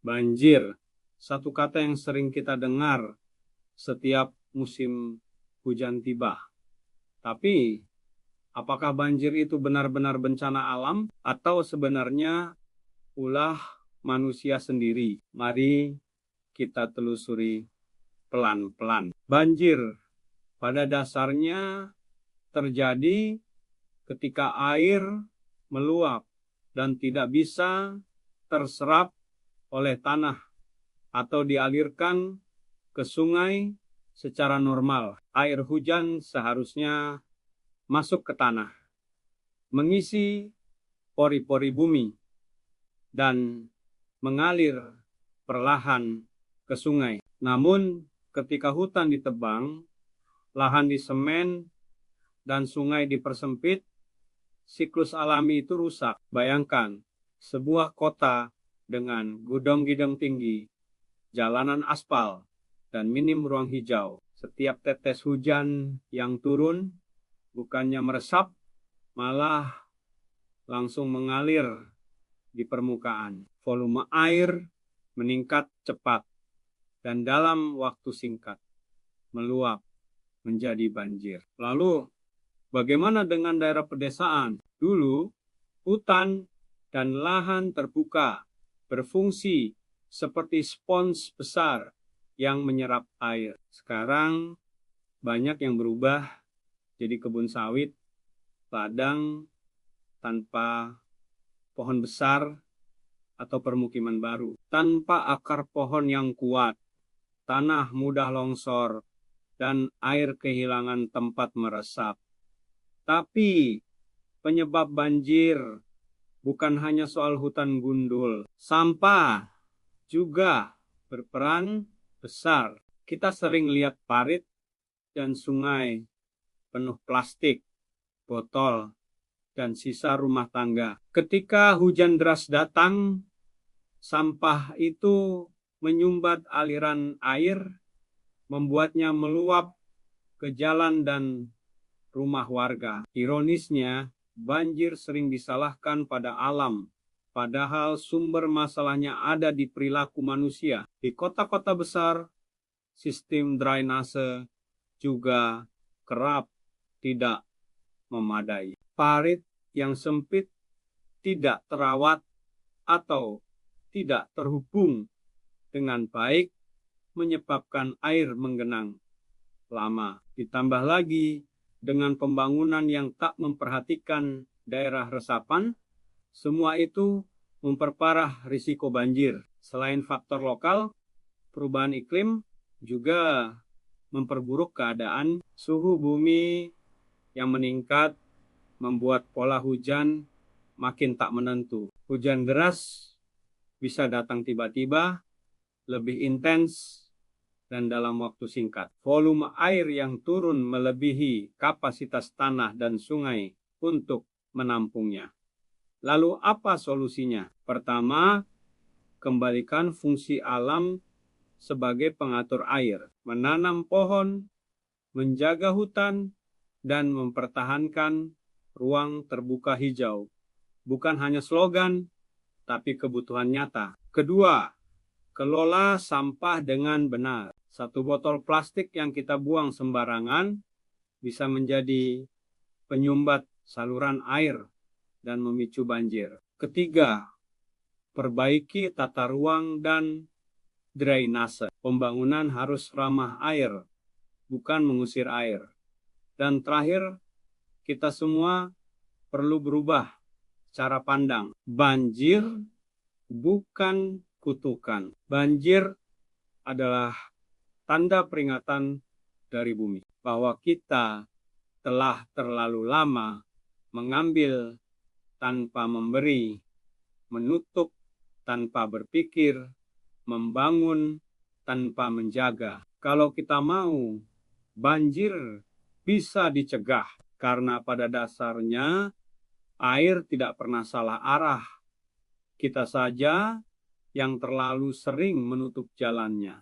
Banjir, satu kata yang sering kita dengar setiap musim hujan tiba. Tapi, apakah banjir itu benar-benar bencana alam atau sebenarnya ulah manusia sendiri? Mari kita telusuri pelan-pelan. Banjir pada dasarnya terjadi ketika air meluap dan tidak bisa terserap oleh tanah atau dialirkan ke sungai secara normal. Air hujan seharusnya masuk ke tanah, mengisi pori-pori bumi, dan mengalir perlahan ke sungai. Namun, ketika hutan ditebang, lahan disemen, dan sungai dipersempit, siklus alami itu rusak. Bayangkan, sebuah kota dengan gedung-gedung tinggi, jalanan aspal, dan minim ruang hijau. Setiap tetes hujan yang turun bukannya meresap, malah langsung mengalir di permukaan. Volume air meningkat cepat dan dalam waktu singkat meluap menjadi banjir. Lalu, bagaimana dengan daerah pedesaan? Dulu, hutan dan lahan terbuka berfungsi seperti spons besar yang menyerap air. Sekarang banyak yang berubah jadi kebun sawit, ladang tanpa pohon besar, atau permukiman baru. Tanpa akar pohon yang kuat, tanah mudah longsor, dan air kehilangan tempat meresap. Tapi penyebab banjir bukan hanya soal hutan gundul. Sampah juga berperan besar. Kita sering lihat parit dan sungai penuh plastik, botol, dan sisa rumah tangga. Ketika hujan deras datang, sampah itu menyumbat aliran air, membuatnya meluap ke jalan dan rumah warga. Ironisnya, banjir sering disalahkan pada alam, padahal sumber masalahnya ada di perilaku manusia. Di kota-kota besar, sistem drainase juga kerap tidak memadai. Parit yang sempit, tidak terawat, atau tidak terhubung dengan baik menyebabkan air menggenang lama. Ditambah lagi dengan pembangunan yang tak memperhatikan daerah resapan, semua itu memperparah risiko banjir. Selain faktor lokal, perubahan iklim juga memperburuk keadaan. Suhu bumi yang meningkat membuat pola hujan makin tak menentu. Hujan deras bisa datang tiba-tiba, lebih intens, dan dalam waktu singkat. Volume air yang turun melebihi kapasitas tanah dan sungai untuk menampungnya. Lalu apa solusinya? Pertama, kembalikan fungsi alam sebagai pengatur air. Menanam pohon, menjaga hutan, dan mempertahankan ruang terbuka hijau. Bukan hanya slogan, tapi kebutuhan nyata. Kedua, kelola sampah dengan benar. Satu botol plastik yang kita buang sembarangan bisa menjadi penyumbat saluran air dan memicu banjir. Ketiga, perbaiki tata ruang dan drainase. Pembangunan harus ramah air, bukan mengusir air. Dan terakhir, kita semua perlu berubah cara pandang. Banjir bukan kutukan. Banjir adalah tanda peringatan dari bumi bahwa kita telah terlalu lama mengambil tanpa memberi, menutup tanpa berpikir, membangun tanpa menjaga. Kalau kita mau, banjir bisa dicegah karena pada dasarnya air tidak pernah salah arah. Kita saja yang terlalu sering menutup jalannya.